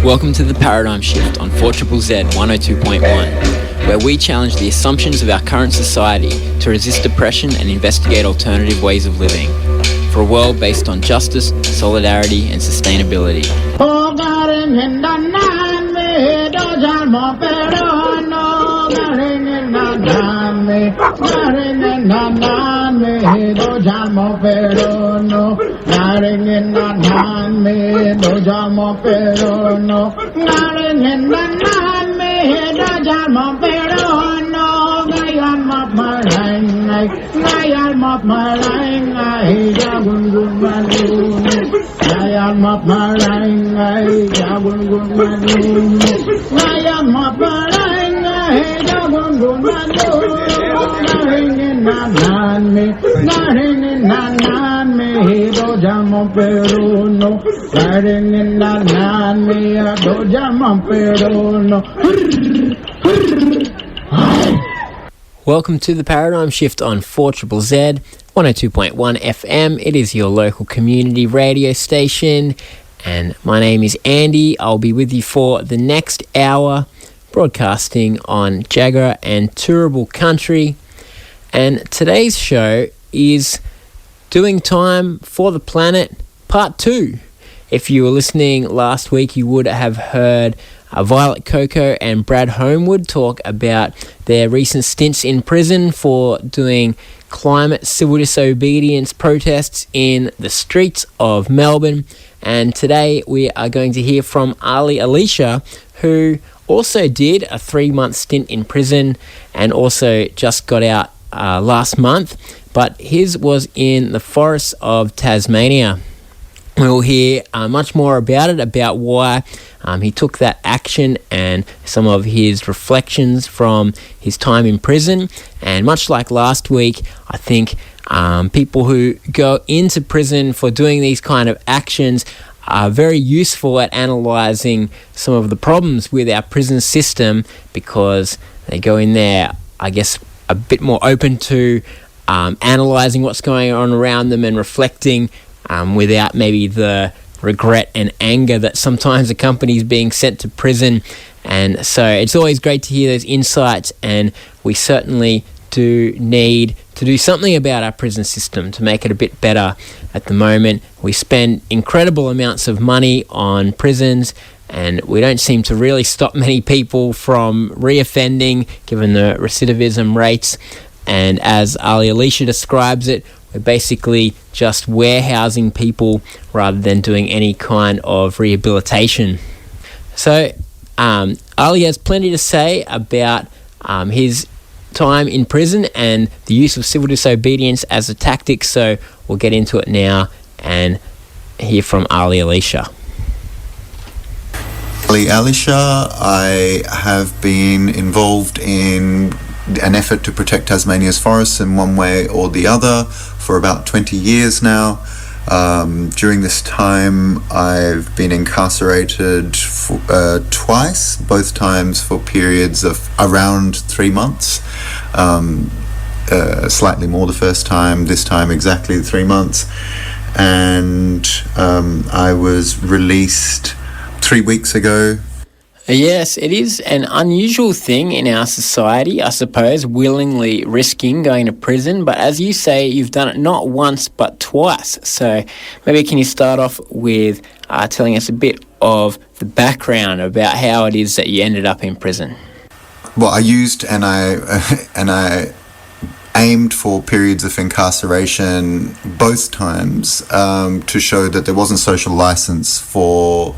Welcome to the Paradigm Shift on 4ZZZ 102.1, where we challenge the assumptions of our current society to resist oppression and investigate alternative ways of living, for a world based on justice, solidarity and sustainability. Welcome to the Paradigm Shift on 4ZZZ 102.1 FM. It is your local community radio station, and my name is Andy. I'll be with you for the next hour, broadcasting on Jagera and Turrbal country. And today's show is Doing Time for the Planet Part 2. If you were listening last week, you would have heard Violet Coco and Brad Homewood talk about their recent stints in prison for doing climate civil disobedience protests in the streets of Melbourne. And today we are going to hear from Ali Alishah, who also did a 3-month stint in prison and also just got out last month, but his was in the forests of Tasmania. We'll hear much more about it, about why he took that action and some of his reflections from his time in prison. And much like last week, I think people who go into prison for doing these kind of actions are very useful at analysing some of the problems with our prison system, because they go in there, I guess, a bit more open to analysing what's going on around them and reflecting without maybe the regret and anger that sometimes accompanies being sent to prison. And so it's always great to hear those insights, and we certainly do need to do something about our prison system to make it a bit better. At the moment, we spend incredible amounts of money on prisons, and we don't seem to really stop many people from reoffending given the recidivism rates. And as Ali Alishah describes it, we're basically just warehousing people rather than doing any kind of rehabilitation. So Ali has plenty to say about his time in prison and the use of civil disobedience as a tactic. So we'll get into it now and hear from Ali Alishah. Ali Alishah, I have been involved in an effort to protect Tasmania's forests in one way or the other for about 20 years now. During this time, I've been incarcerated twice, both times for periods of around 3 months. Slightly more the first time, this time exactly 3 months. And I was released 3 weeks ago. Yes, it is an unusual thing in our society, I suppose, willingly risking going to prison. But as you say, you've done it not once but twice. So maybe can you start off with telling us a bit of the background about how it is that you ended up in prison? Well, I used and I aimed for periods of incarceration both times to show that there wasn't social license for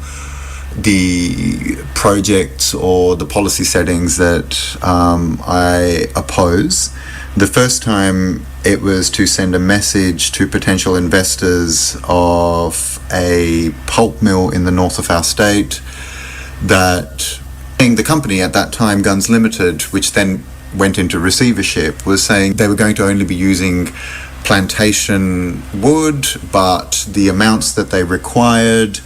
the projects or the policy settings that I oppose. The first time it was to send a message to potential investors of a pulp mill in the north of our state that the company at that time, Guns Limited, which then went into receivership, was saying they were going to only be using plantation wood, but the amounts that they required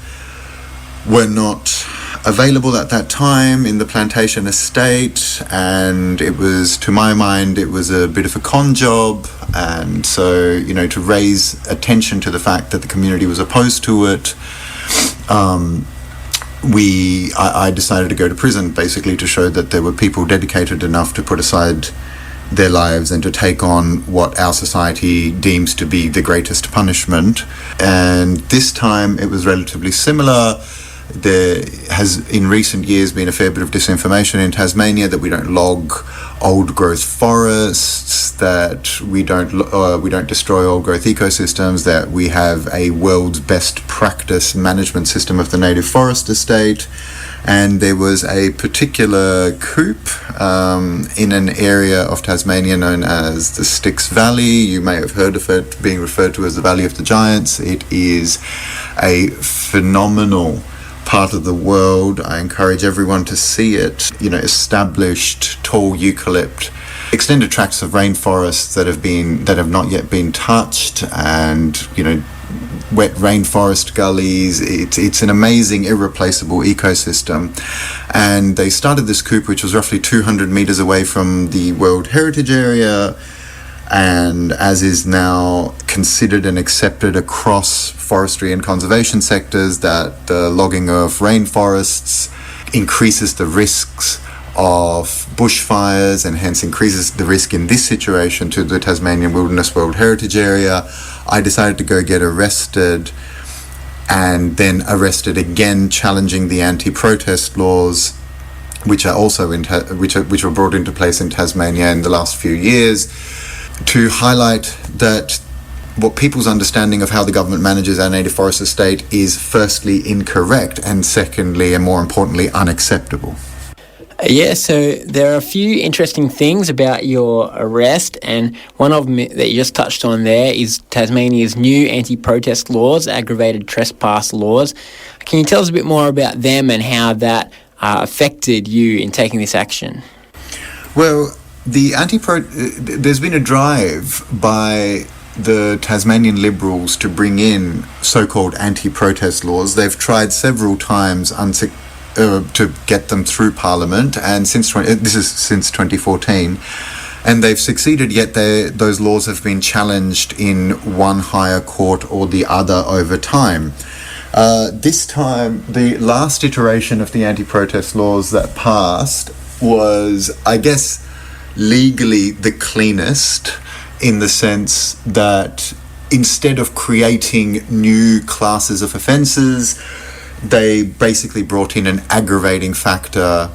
were not available at that time in the plantation estate, and it was, to my mind, it was a bit of a con job. And so, you know, to raise attention to the fact that the community was opposed to it, I decided to go to prison, basically to show that there were people dedicated enough to put aside their lives and to take on what our society deems to be the greatest punishment. And this time it was relatively similar. There has in recent years been a fair bit of disinformation in Tasmania that we don't log old growth forests, that we don't destroy old growth ecosystems, that we have a world's best practice management system of the native forest estate. And there was a particular coup in an area of Tasmania known as the Styx Valley. You may have heard of it being referred to as the Valley of the Giants. It is a phenomenal part of the world. I encourage everyone to see it. Established tall eucalypt, extended tracts of rainforests that have not yet been touched, and wet rainforest gullies. It's an amazing, irreplaceable ecosystem. And they started this coup, which was roughly 200 meters away from the World Heritage Area, and as is now considered and accepted across forestry and conservation sectors, that the logging of rainforests increases the risks of bushfires and hence increases the risk in this situation to the Tasmanian Wilderness World Heritage Area. I decided to go get arrested, and then arrested again, challenging the anti-protest laws, which are also which were brought into place in Tasmania in the last few years, to highlight that what people's understanding of how the government manages our native forest estate is firstly incorrect, and secondly, and more importantly, unacceptable. Yeah, so there are a few interesting things about your arrest, and one of them that you just touched on there is Tasmania's new anti-protest laws, aggravated trespass laws. Can you tell us a bit more about them and how that affected you in taking this action? Well, there's been a drive by the Tasmanian Liberals to bring in so-called anti-protest laws. They've tried several times to get them through Parliament, and since 2014, and they've succeeded, yet those laws have been challenged in one higher court or the other over time. This time, the last iteration of the anti-protest laws that passed was, I guess, legally the cleanest, in the sense that instead of creating new classes of offences, they basically brought in an aggravating factor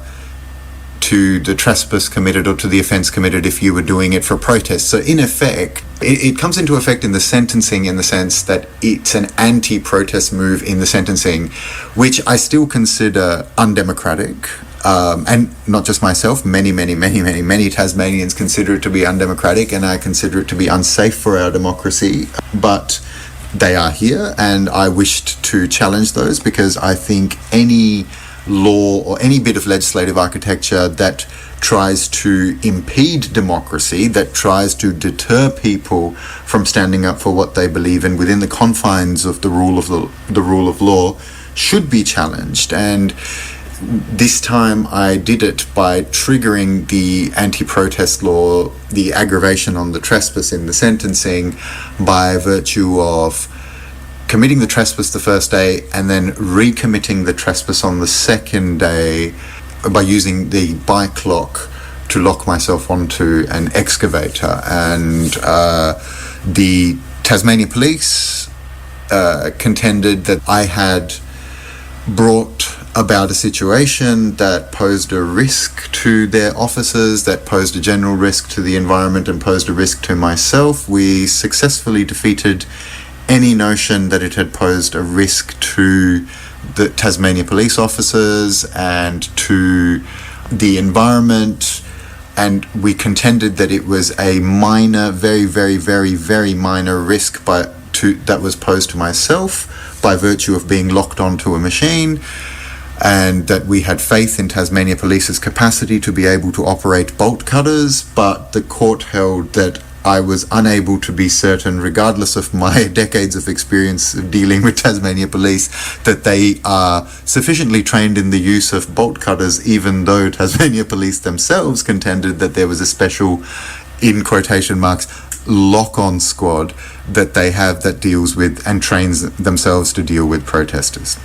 to the trespass committed or to the offence committed if you were doing it for protest. So in effect, it comes into effect in the sentencing, in the sense that it's an anti-protest move in the sentencing, which I still consider undemocratic. And not just myself, many Tasmanians consider it to be undemocratic, and I consider it to be unsafe for our democracy. But they are here, and I wished to challenge those, because I think any law or any bit of legislative architecture that tries to impede democracy, that tries to deter people from standing up for what they believe in within the confines of the rule of law, should be challenged. And this time I did it by triggering the anti-protest law, the aggravation on the trespass in the sentencing, by virtue of committing the trespass the first day and then recommitting the trespass on the second day by using the bike lock to lock myself onto an excavator. And the Tasmania Police contended that I had brought about a situation that posed a risk to their officers, that posed a general risk to the environment and posed a risk to myself. We successfully defeated any notion that it had posed a risk to the Tasmania police officers and to the environment, and we contended that it was a minor, very minor risk that was posed to myself by virtue of being locked onto a machine, and that we had faith in Tasmania Police's capacity to be able to operate bolt cutters, but the court held that I was unable to be certain, regardless of my decades of experience dealing with Tasmania Police, that they are sufficiently trained in the use of bolt cutters, even though Tasmania Police themselves contended that there was a special, in quotation marks, lock-on squad that they have that deals with and trains themselves to deal with protesters.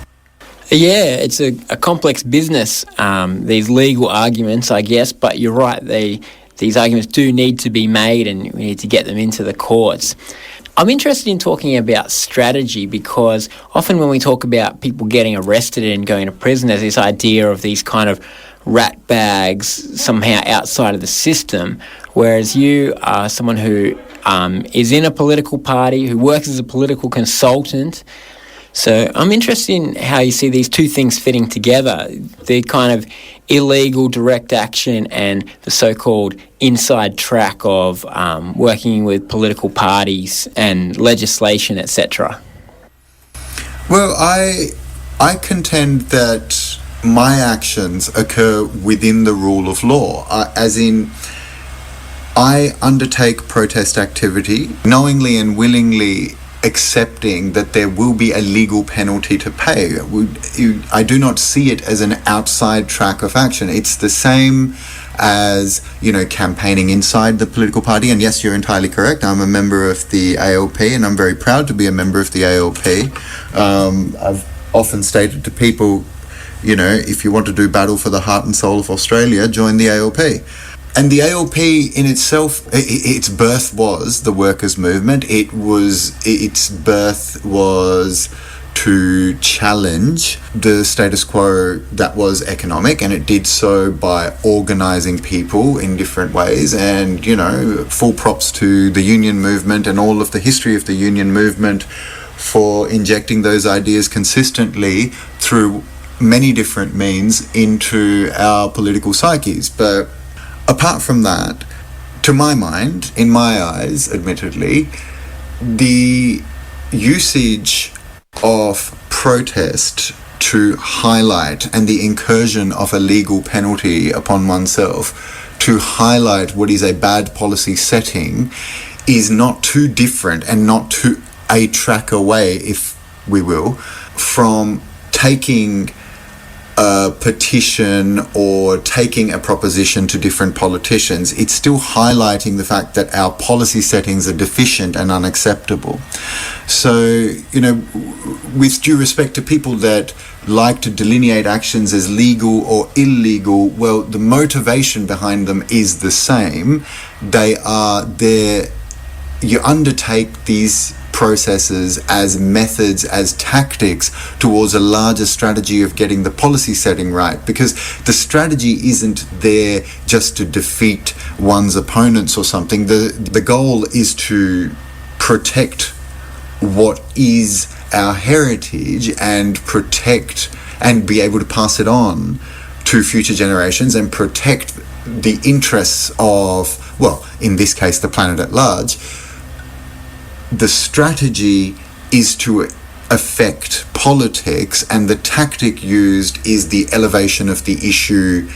Yeah, it's a complex business, these legal arguments, I guess, but you're right, these arguments do need to be made and we need to get them into the courts. I'm interested in talking about strategy because often when we talk about people getting arrested and going to prison, there's this idea of these kind of rat bags somehow outside of the system, whereas you are someone who is in a political party, who works as a political consultant. So I'm interested in how you see these two things fitting together, the kind of illegal direct action and the so-called inside track of working with political parties and legislation, etc. Well, I contend that my actions occur within the rule of law, as in I undertake protest activity knowingly and willingly, accepting that there will be a legal penalty to pay. I do not see it as an outside track of action. It's the same as, campaigning inside the political party. And yes, you're entirely correct. I'm a member of the ALP and I'm very proud to be a member of the ALP. I've often stated to people, if you want to do battle for the heart and soul of Australia, join the ALP. And the ALP in itself, its birth was the workers' movement. Its birth was to challenge the status quo that was economic, and it did so by organising people in different ways. And, full props to the union movement and all of the history of the union movement for injecting those ideas consistently through many different means into our political psyches. But apart from that, to my mind, in my eyes, admittedly, the usage of protest to highlight and the incursion of a legal penalty upon oneself to highlight what is a bad policy setting is not too different and not too a track away, if we will, from taking a petition or taking a proposition to different politicians. It's still highlighting the fact that our policy settings are deficient and unacceptable. So, with due respect to people that like to delineate actions as legal or illegal, well, the motivation behind them is the same. They are there. You undertake these processes as methods, as tactics towards a larger strategy of getting the policy setting right, because the strategy isn't there just to defeat one's opponents or something. The goal is to protect what is our heritage and protect and be able to pass it on to future generations and protect the interests of, well, in this case, the planet at large. The strategy is to affect politics, and the tactic used is the elevation of the issue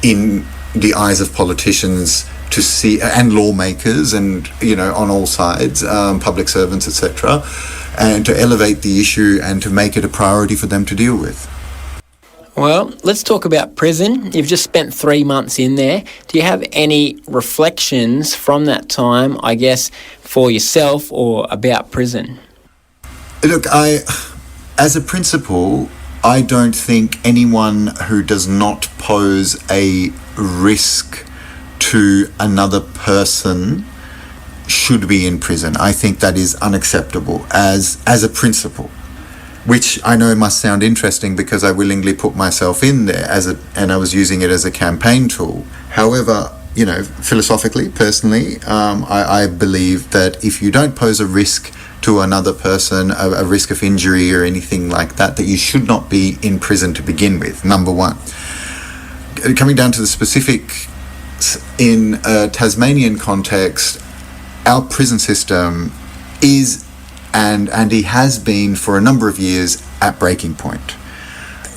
in the eyes of politicians to see, and lawmakers, and on all sides, public servants, etc., and to elevate the issue and to make it a priority for them to deal with. Well, let's talk about prison. You've just spent 3 months in there. Do you have any reflections from that time, I guess, for yourself or about prison? Look, as a principle, I don't think anyone who does not pose a risk to another person should be in prison. I think that is unacceptable as a principle, which I know must sound interesting because I willingly put myself in there and I was using it as a campaign tool. However, philosophically, personally, I believe that if you don't pose a risk to another person, a risk of injury or anything like that you should not be in prison to begin with, number one. Coming down to the specifics, in a Tasmanian context, our prison system is and he has been for a number of years at breaking point.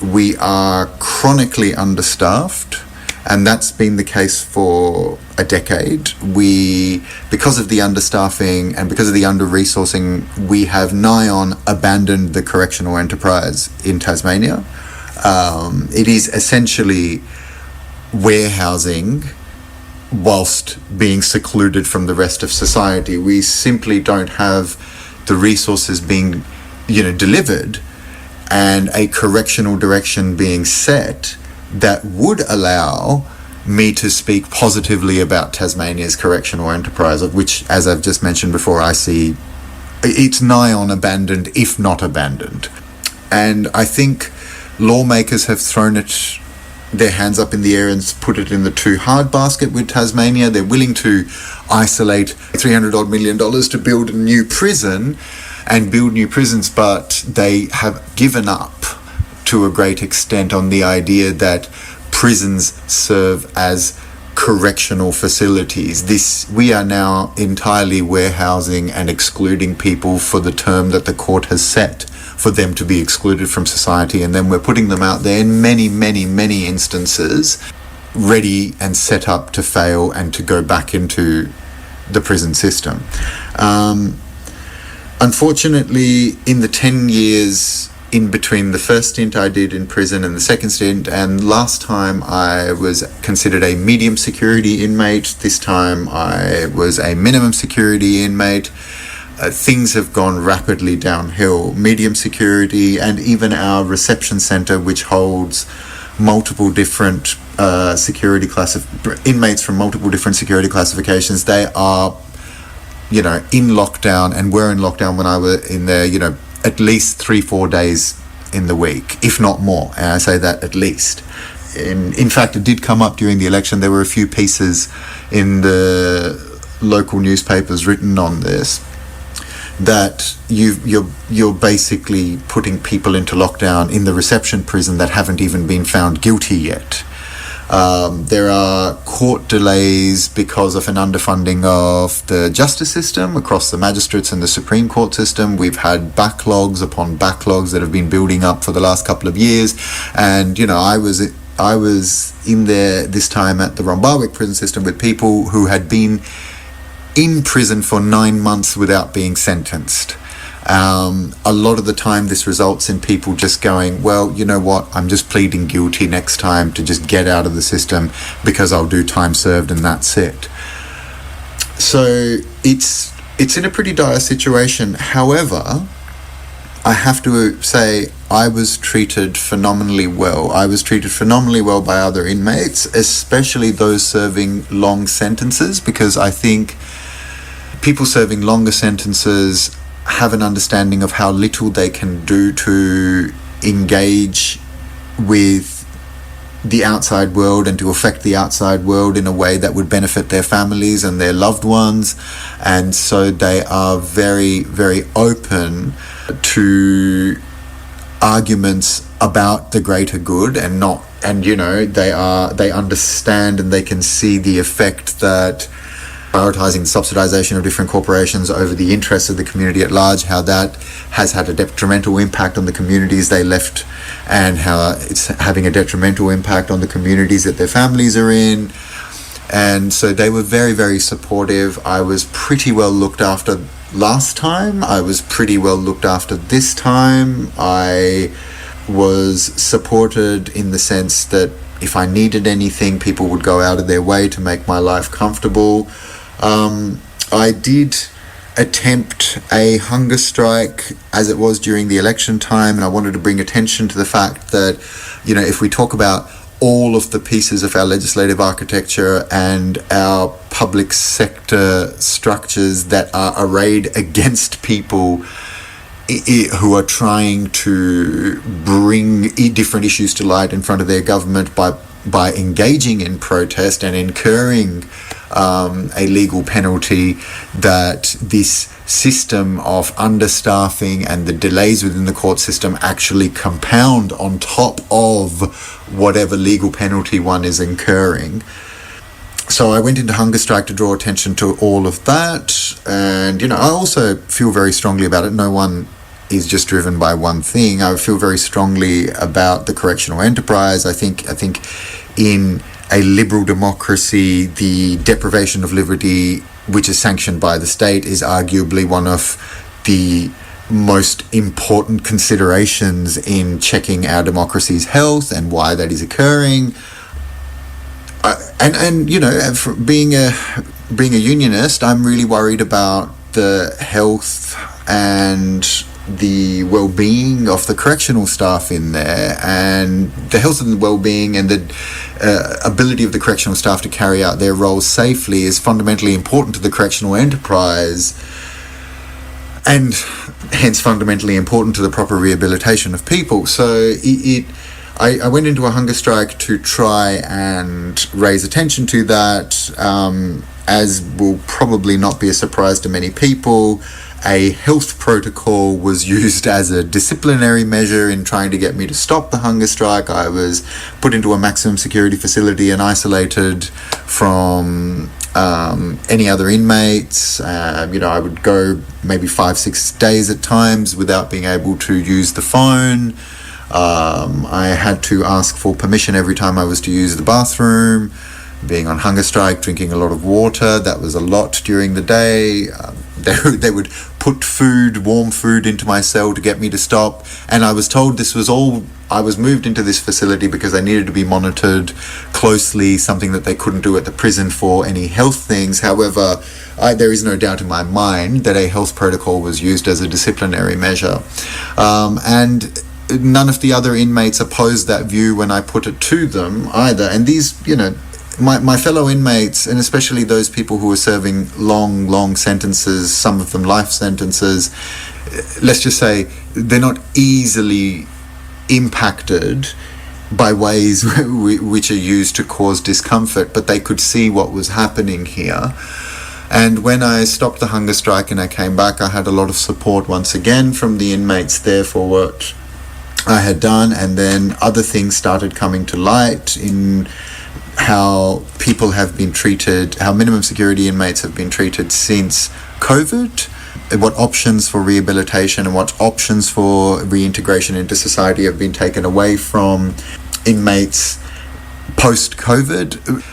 We are chronically understaffed, and that's been the case for a decade. Because of the understaffing and because of the under-resourcing, we have nigh on abandoned the correctional enterprise in Tasmania. It is essentially warehousing whilst being secluded from the rest of society. We simply don't have the resources being delivered and a correctional direction being set that would allow me to speak positively about Tasmania's correctional enterprise, of which, as I've just mentioned before, I see it's nigh on abandoned, if not abandoned. And I think lawmakers have thrown their hands up in the air and put it in the too hard basket with Tasmania. They're willing to isolate $300 million to build a new prison and build new prisons, but they have given up to a great extent on the idea that prisons serve as correctional facilities. We are now entirely warehousing and excluding people for the term that the court has set for them to be excluded from society, and then we're putting them out there in many, many, many instances, ready and set up to fail and to go back into the prison system. Unfortunately, in the 10 years in between the first stint I did in prison and the second stint, and last time I was considered a medium security inmate, this time I was a minimum security inmate, things have gone rapidly downhill. Medium security, and even our reception centre, which holds multiple different inmates from multiple different security classifications, they are, in lockdown, and were in lockdown when I was in there, at least 3-4 days in the week, if not more. And I say that at least. In fact, it did come up during the election. There were a few pieces in the local newspapers written on this, that you're basically putting people into lockdown in the reception prison that haven't even been found guilty yet. There are court delays because of an underfunding of the justice system across the magistrates and the Supreme Court system. We've had backlogs upon backlogs that have been building up for the last couple of years. And, I was in there this time at the Rombarwick prison system with people who had been in prison for 9 months without being sentenced. A lot of the time this results in people just going, well, you know what, I'm just pleading guilty next time to just get out of the system because I'll do time served and that's it. So it's in a pretty dire situation. However, I have to say I was treated phenomenally well. I was treated phenomenally well by other inmates, especially those serving long sentences, because I think people serving longer sentences have an understanding of how little they can do to engage with the outside world and to affect the outside world in a way that would benefit their families and their loved ones. And so they are very, very open to arguments about the greater good, and they understand and they can see the effect that prioritising the subsidisation of different corporations over the interests of the community at large, how that has had a detrimental impact on the communities they left, and how it's having a detrimental impact on the communities that their families are in. And so they were very, very supportive. I was pretty well looked after last time. I was pretty well looked after this time. I was supported in the sense that if I needed anything, people would go out of their way to make my life comfortable. I did attempt a hunger strike as it was during the election time, and I wanted to bring attention to the fact that, if we talk about all of the pieces of our legislative architecture and our public sector structures that are arrayed against people who are trying to bring different issues to light in front of their government by engaging in protest and incurring a legal penalty, that this system of understaffing and the delays within the court system actually compound on top of whatever legal penalty one is incurring. So I went into hunger strike to draw attention to all of that. And, I also feel very strongly about it. No one is just driven by one thing. I feel very strongly about the correctional enterprise. I think in a liberal democracy, the deprivation of liberty, which is sanctioned by the state, is arguably one of the most important considerations in checking our democracy's health and why that is occurring. For being a unionist, I'm really worried about the health and the well-being of the correctional staff in there, and the health and well-being and the ability of the correctional staff to carry out their roles safely is fundamentally important to the correctional enterprise, and hence fundamentally important to the proper rehabilitation of people. So I went into a hunger strike to try and raise attention to that. As will probably not be a surprise to many people, a health protocol was used as a disciplinary measure in trying to get me to stop the hunger strike. I was put into a maximum security facility and isolated from any other inmates. I would go maybe 5-6 days at times without being able to use the phone. I had to ask for permission every time I was to use the bathroom. Being on hunger strike, drinking a lot of water, that was a lot during the day. They would put warm food into my cell to get me to stop, and I was told this was all, I was moved into this facility because I needed to be monitored closely, something that they couldn't do at the prison for any health things. However, there is no doubt in my mind that a health protocol was used as a disciplinary measure, and none of the other inmates opposed that view when I put it to them either. And these, my fellow inmates, and especially those people who are serving long sentences, some of them life sentences, let's just say they're not easily impacted by ways which are used to cause discomfort, but they could see what was happening here. And when I stopped the hunger strike and I came back, I had a lot of support once again from the inmates there for what I had done, and then other things started coming to light in how people have been treated, how minimum security inmates have been treated since COVID, what options for rehabilitation and what options for reintegration into society have been taken away from inmates post-COVID,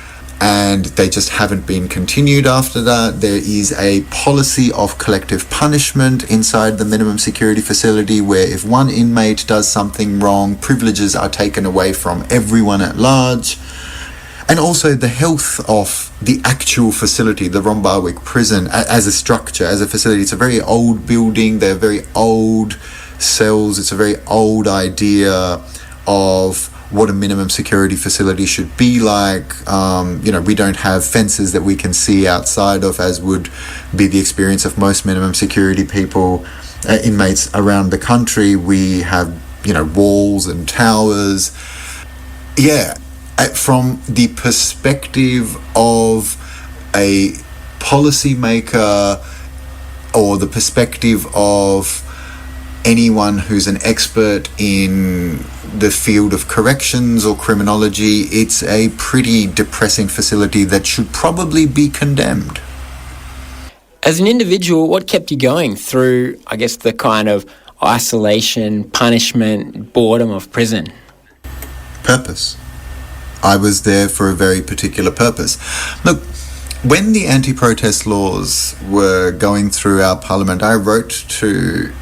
and they just haven't been continued after that. There is a policy of collective punishment inside the minimum security facility where if one inmate does something wrong, privileges are taken away from everyone at large. And also the health of the actual facility, the Rombarwick prison, as a structure, as a facility. It's a very old building. They're very old cells. It's a very old idea of what a minimum security facility should be like. We don't have fences that we can see outside of, as would be the experience of most minimum security people, inmates around the country. We have, walls and towers. Yeah. From the perspective of a policymaker or the perspective of anyone who's an expert in the field of corrections or criminology, it's a pretty depressing facility that should probably be condemned. As an individual, what kept you going through, I guess, the kind of isolation, punishment, boredom of prison? Purpose. I was there for a very particular purpose. Look, when the anti-protest laws were going through our parliament, I wrote to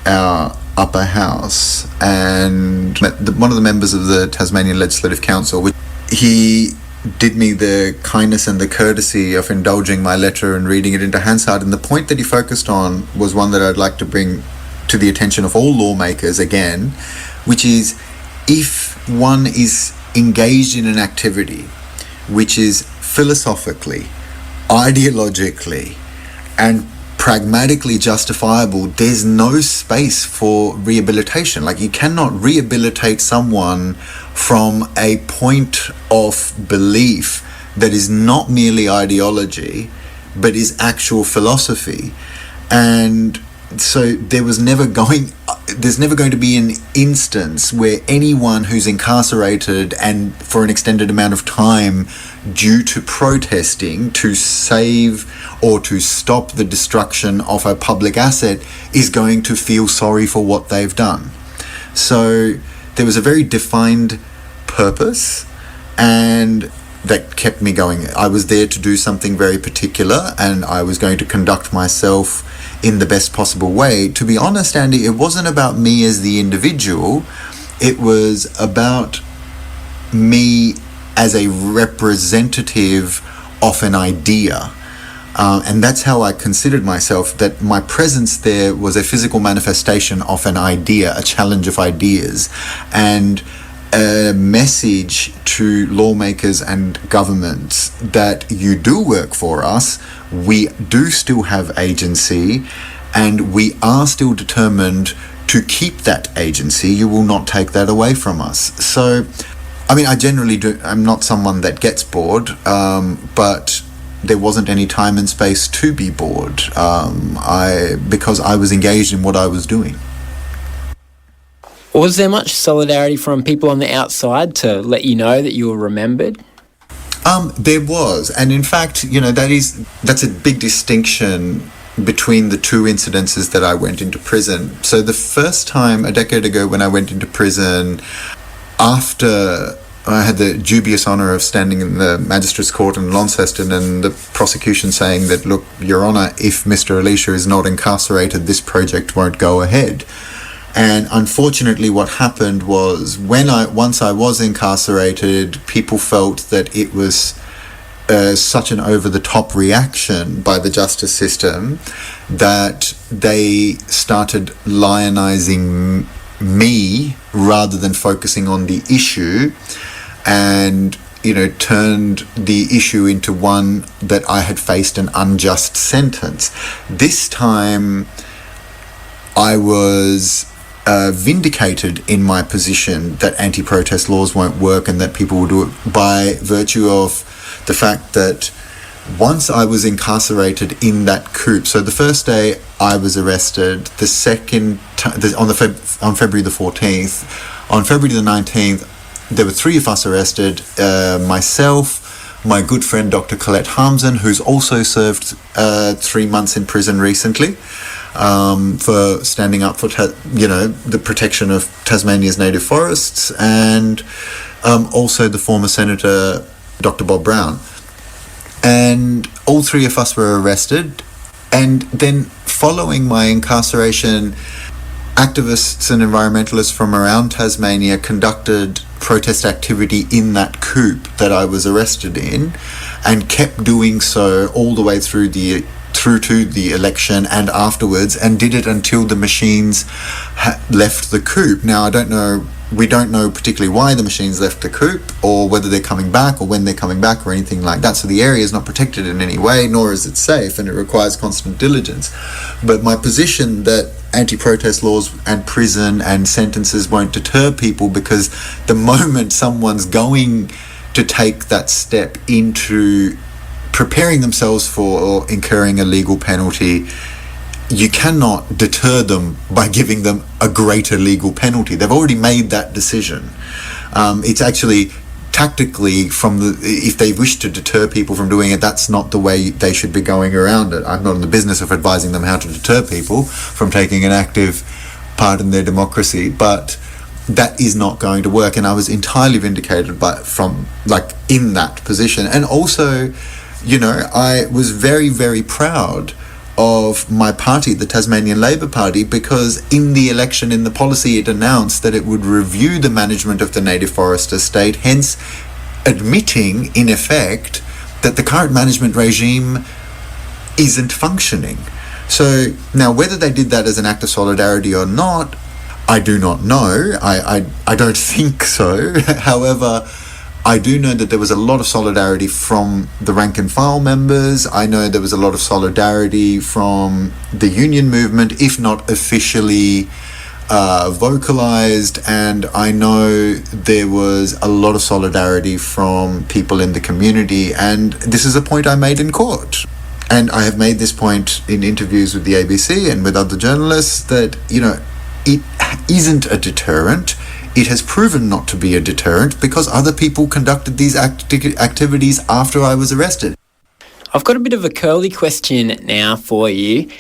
our upper house and one of the members of the Tasmanian Legislative Council, he did me the kindness and the courtesy of indulging my letter and reading it into Hansard, and the point that he focused on was one that I'd like to bring to the attention of all lawmakers again, which is if one is engaged in an activity which is philosophically, ideologically, and pragmatically justifiable, there's no space for rehabilitation. Like, you cannot rehabilitate someone from a point of belief that is not merely ideology, but is actual philosophy. And so there's never going to be an instance where anyone who's incarcerated and for an extended amount of time due to protesting to save or to stop the destruction of a public asset is going to feel sorry for what they've done. So there was a very defined purpose, and that kept me going. I was there to do something very particular, and I was going to conduct myself in the best possible way. To be honest, Andy, it wasn't about me as the individual. It was about me as a representative of an idea. And that's how I considered myself, that my presence there was a physical manifestation of an idea, a challenge of ideas, and a message to lawmakers and governments that you do work for us, we do still have agency, and we are still determined to keep that agency. You will not take that away from us. So, I mean, I generally I'm not someone that gets bored, but there wasn't any time and space to be bored, because I was engaged in what I was doing. Was there much solidarity from people on the outside to let you know that you were remembered? There was, and in fact, that's a big distinction between the two incidences that I went into prison. So the first time, a decade ago, when I went into prison, after I had the dubious honour of standing in the Magistrates' Court in Launceston and the prosecution saying that, look, Your Honour, if Mr. Alishah is not incarcerated, this project won't go ahead. And unfortunately, what happened was, once I was incarcerated, people felt that it was such an over-the-top reaction by the justice system that they started lionising me rather than focusing on the issue, and turned the issue into one that I had faced an unjust sentence. This time, I was vindicated in my position that anti-protest laws won't work and that people will do it by virtue of the fact that once I was incarcerated in that coup. So the first day I was arrested, the second on February the 14th, on February the 19th, there were 3 of us arrested, myself, my good friend Dr. Colette Harmsen, who's also served 3 months in prison recently, for standing up for the protection of Tasmania's native forests, and also the former Senator Dr. Bob Brown. And all 3 of us were arrested, and then following my incarceration, activists and environmentalists from around Tasmania conducted protest activity in that coup that I was arrested in, and kept doing so all the way through to the election and afterwards, and did it until the machines left the coup. Now, we don't know particularly why the machines left the coup, or whether they're coming back, or when they're coming back, or anything like that. So the area is not protected in any way, nor is it safe, and it requires constant diligence. But my position that anti-protest laws and prison and sentences won't deter people, because the moment someone's going to take that step into preparing themselves for incurring a legal penalty, you cannot deter them by giving them a greater legal penalty. They've already made that decision. It's actually tactically, if they wish to deter people from doing it, that's not the way they should be going around it. I'm not in the business of advising them how to deter people from taking an active part in their democracy, but that is not going to work. And I was entirely vindicated in that position. And also, I was very, very proud of my party, the Tasmanian Labor Party, because in the election, in the policy, it announced that it would review the management of the native forest estate, hence admitting, in effect, that the current management regime isn't functioning. So now, whether they did that as an act of solidarity or not, I do not know. I don't think so. However, I do know that there was a lot of solidarity from the rank and file members. I know there was a lot of solidarity from the union movement, if not officially vocalized. And I know there was a lot of solidarity from people in the community. And this is a point I made in court. And I have made this point in interviews with the ABC and with other journalists that, it isn't a deterrent. It has proven not to be a deterrent because other people conducted these activities after I was arrested. I've got a bit of a curly question now for you,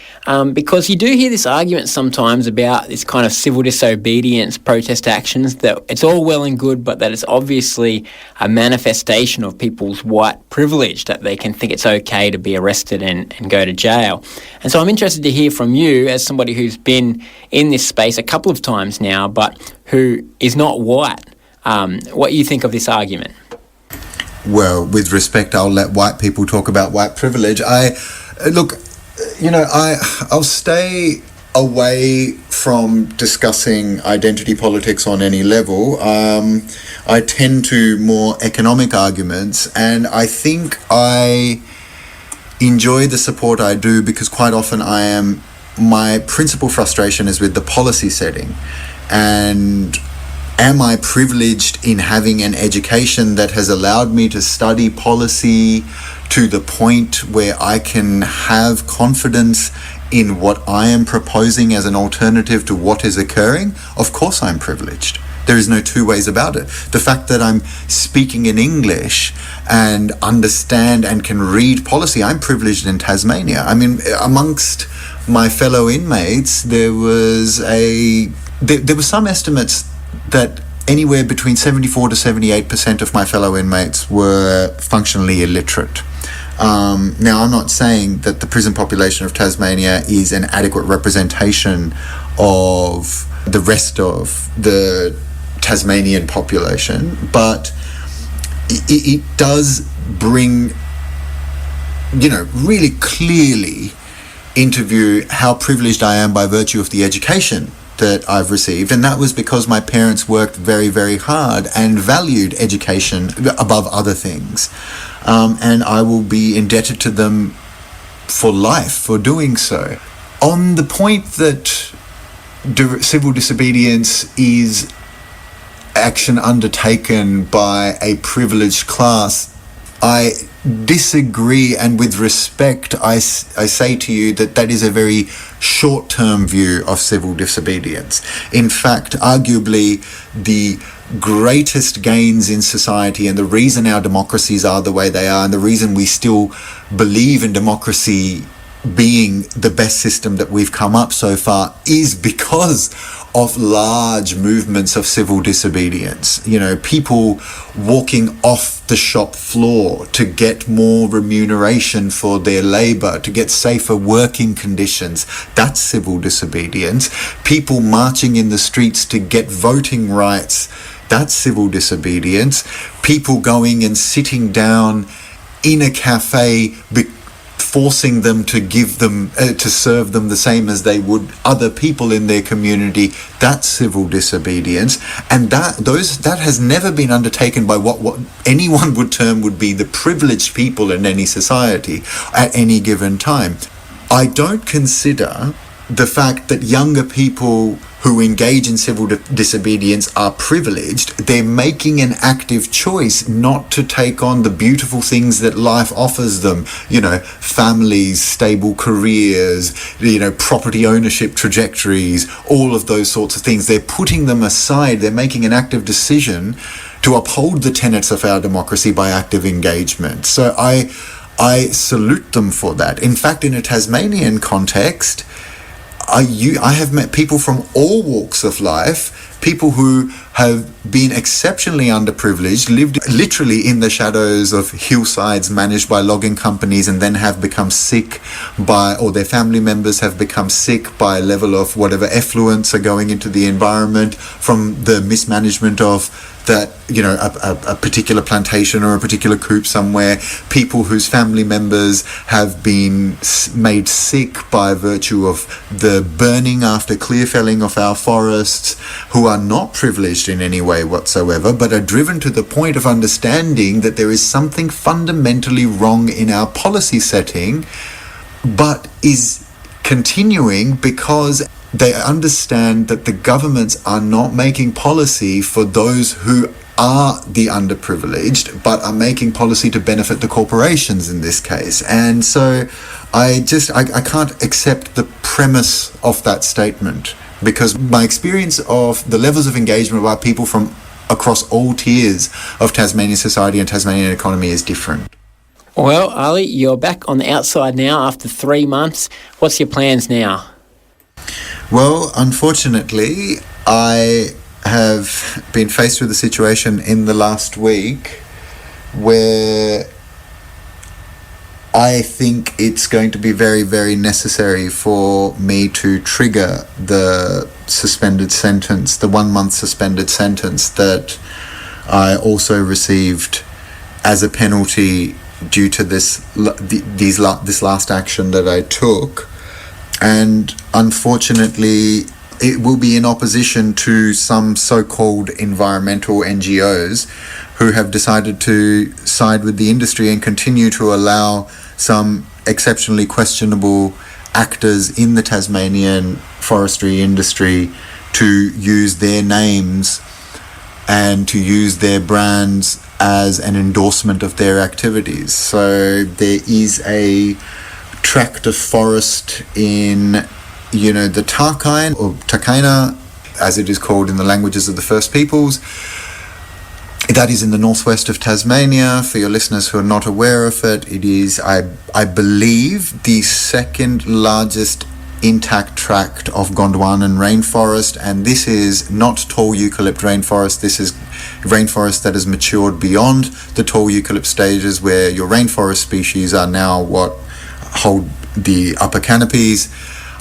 because you do hear this argument sometimes about this kind of civil disobedience protest actions, that it's all well and good, but that it's obviously a manifestation of people's white privilege, that they can think it's okay to be arrested and go to jail. And so I'm interested to hear from you, as somebody who's been in this space a couple of times now, but who is not white, what you think of this argument. Well, with respect, I'll let white people talk about white privilege. Look, I'll stay away from discussing identity politics on any level. I tend to more economic arguments, and I think I enjoy the support I do because quite often my principal frustration is with the policy setting. And am I privileged in having an education that has allowed me to study policy to the point where I can have confidence in what I am proposing as an alternative to what is occurring? Of course I'm privileged. There is no two ways about it. The fact that I'm speaking in English and understand and can read policy, I'm privileged in Tasmania. I mean, amongst my fellow inmates, there were some estimates that anywhere between 74 to 78% of my fellow inmates were functionally illiterate. Now, I'm not saying that the prison population of Tasmania is an adequate representation of the rest of the Tasmanian population, but it does bring, really clearly into view how privileged I am by virtue of the education that I've received, and that was because my parents worked very, very hard and valued education above other things, and I will be indebted to them for life for doing so. On the point that civil disobedience is action undertaken by a privileged class, I disagree, and with respect I say to you that is a very short-term view of civil disobedience. In fact, arguably the greatest gains in society and the reason our democracies are the way they are and the reason we still believe in democracy being the best system that we've come up so far is because of large movements of civil disobedience. People walking off the shop floor to get more remuneration for their labour, to get safer working conditions. That's civil disobedience. People marching in the streets to get voting rights. That's civil disobedience. People going and sitting down in a cafe forcing them to give them to serve them the same as they would other people in their community. That's civil disobedience, and that has never been undertaken by what anyone would term would be the privileged people in any society at any given time. I don't consider the fact that younger people who engage in civil disobedience are privileged. They're making an active choice not to take on the beautiful things that life offers them, families, stable careers, property ownership trajectories, all of those sorts of things. They're putting them aside. They're making an active decision to uphold the tenets of our democracy by active engagement. So I salute them for that. In fact, in a Tasmanian context, I have met people from all walks of life, people who have been exceptionally underprivileged, lived literally in the shadows of hillsides managed by logging companies, and then have become sick or their family members have become sick by a level of whatever effluents are going into the environment from the mismanagement of that, a particular plantation or a particular coop somewhere. People whose family members have been made sick by virtue of the burning after clear felling of our forests, who are not privileged in any way whatsoever, but are driven to the point of understanding that there is something fundamentally wrong in our policy setting, but is continuing because they understand that the governments are not making policy for those who are the underprivileged, but are making policy to benefit the corporations in this case. And so I can't accept the premise of that statement, because my experience of the levels of engagement by people from across all tiers of Tasmanian society and Tasmanian economy is different. Well, Ali, you're back on the outside now after 3 months. What's your plans now? Well, unfortunately, I have been faced with a situation in the last week where I think it's going to be very, very necessary for me to trigger the suspended sentence, the 1-month suspended sentence that I also received as a penalty due to this last action that I took, and unfortunately it will be in opposition to some so-called environmental NGOs who have decided to side with the industry and continue to allow some exceptionally questionable actors in the Tasmanian forestry industry to use their names and to use their brands as an endorsement of their activities. So there is a tract of forest in, the Tarkine, or Takaina, as it is called in the languages of the First Peoples. That is in the northwest of Tasmania. For your listeners who are not aware of it, it is, I believe, the second largest intact tract of Gondwanan rainforest, and this is not tall eucalypt rainforest. This is rainforest that has matured beyond the tall eucalypt stages, where your rainforest species are now what hold the upper canopies.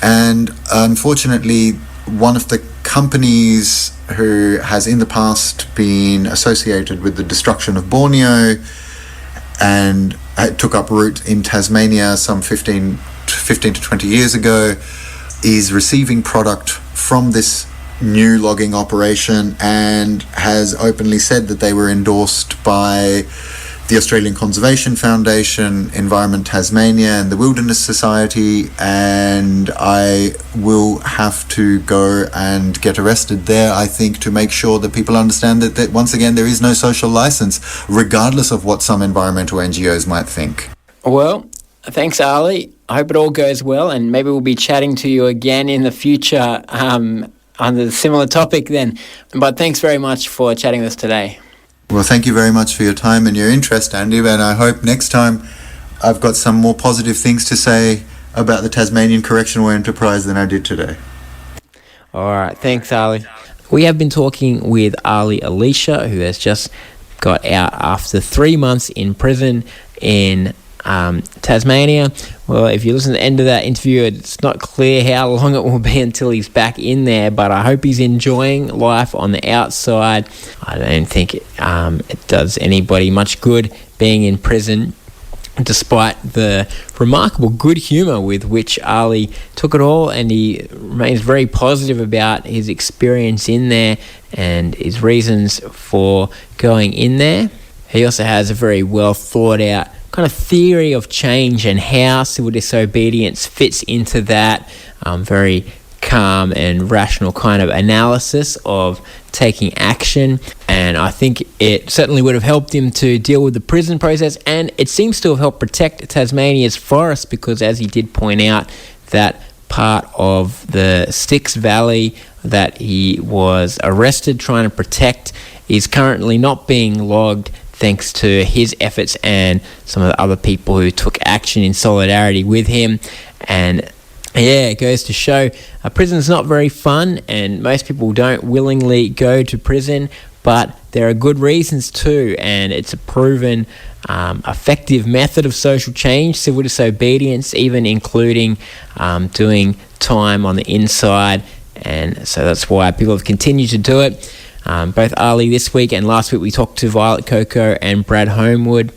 And unfortunately, one of the companies who has in the past been associated with the destruction of Borneo and took up root in Tasmania some 15 to 20 years ago, is receiving product from this new logging operation and has openly said that they were endorsed by the Australian Conservation Foundation, Environment Tasmania and the Wilderness Society, and I will have to go and get arrested there, I think, to make sure that people understand that once again there is no social license, regardless of what some environmental NGOs might think. Well, thanks, Ali. I hope it all goes well, and maybe we'll be chatting to you again in the future on a similar topic then. But thanks very much for chatting with us today. Well, thank you very much for your time and your interest, Andy, and I hope next time I've got some more positive things to say about the Tasmanian Correctional Enterprise than I did today. All right, thanks, Ali. We have been talking with Ali Alishah, who has just got out after 3 months in prison in Tasmania. Well, if you listen to the end of that interview, it's not clear how long it will be until he's back in there, but I hope he's enjoying life on the outside. I don't think it does anybody much good being in prison, despite the remarkable good humour with which Ali took it all, and he remains very positive about his experience in there and his reasons for going in there. He also has a very well thought out kind of theory of change and how civil disobedience fits into that. Very calm and rational kind of analysis of taking action, and I think it certainly would have helped him to deal with the prison process, and it seems to have helped protect Tasmania's forests, because as he did point out, that part of the Styx Valley that he was arrested trying to protect is currently not being logged, thanks to his efforts and some of the other people who took action in solidarity with him. And yeah, it goes to show prison's not very fun, and most people don't willingly go to prison, but there are good reasons too, and it's a proven effective method of social change, civil disobedience, even including doing time on the inside, and so that's why people have continued to do it. Both Ali this week and last week we talked to Violet Coco and Brad Homewood,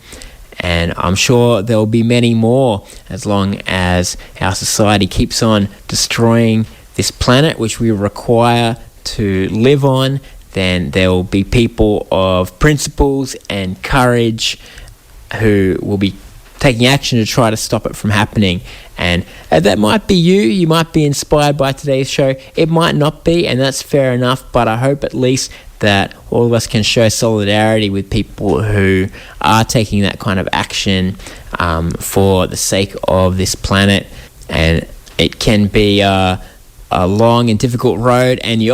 and I'm sure there will be many more as long as our society keeps on destroying this planet which we require to live on. Then there will be people of principles and courage who will be taking action to try to stop it from happening. And that might be you might be inspired by today's show, it might not be, and that's fair enough, but I hope at least that all of us can show solidarity with people who are taking that kind of action for the sake of this planet. And it can be a long and difficult road, and you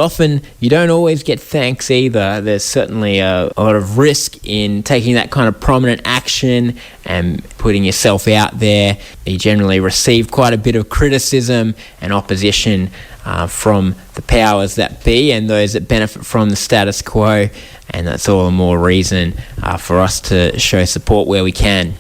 don't always get thanks either. There's certainly a lot of risk in taking that kind of prominent action and putting yourself out there. You generally receive quite a bit of criticism and opposition from the powers that be and those that benefit from the status quo, and that's all the more reason for us to show support where we can.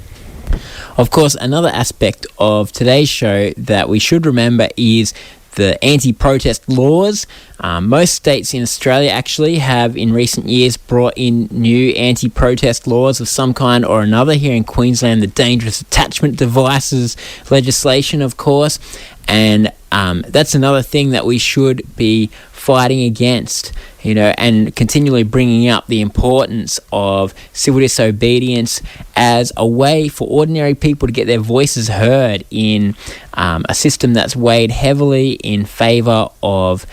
Of course, another aspect of today's show that we should remember is the anti-protest laws. Most states in Australia actually have in recent years brought in new anti-protest laws of some kind or another. Here in Queensland, the dangerous attachment devices legislation, of course, and that's another thing that we should be fighting against, and continually bringing up the importance of civil disobedience as a way for ordinary people to get their voices heard in a system that's weighed heavily in favour of,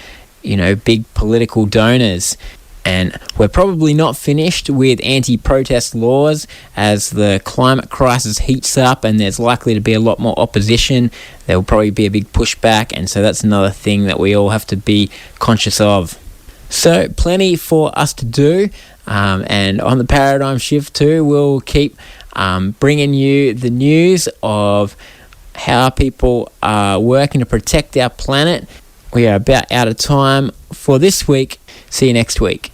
big political donors. And we're probably not finished with anti-protest laws. As the climate crisis heats up and there's likely to be a lot more opposition, there will probably be a big pushback, and so that's another thing that we all have to be conscious of. So plenty for us to do, and on the Paradigm Shift too, we'll keep bringing you the news of how people are working to protect our planet. We are about out of time for this week. See you next week.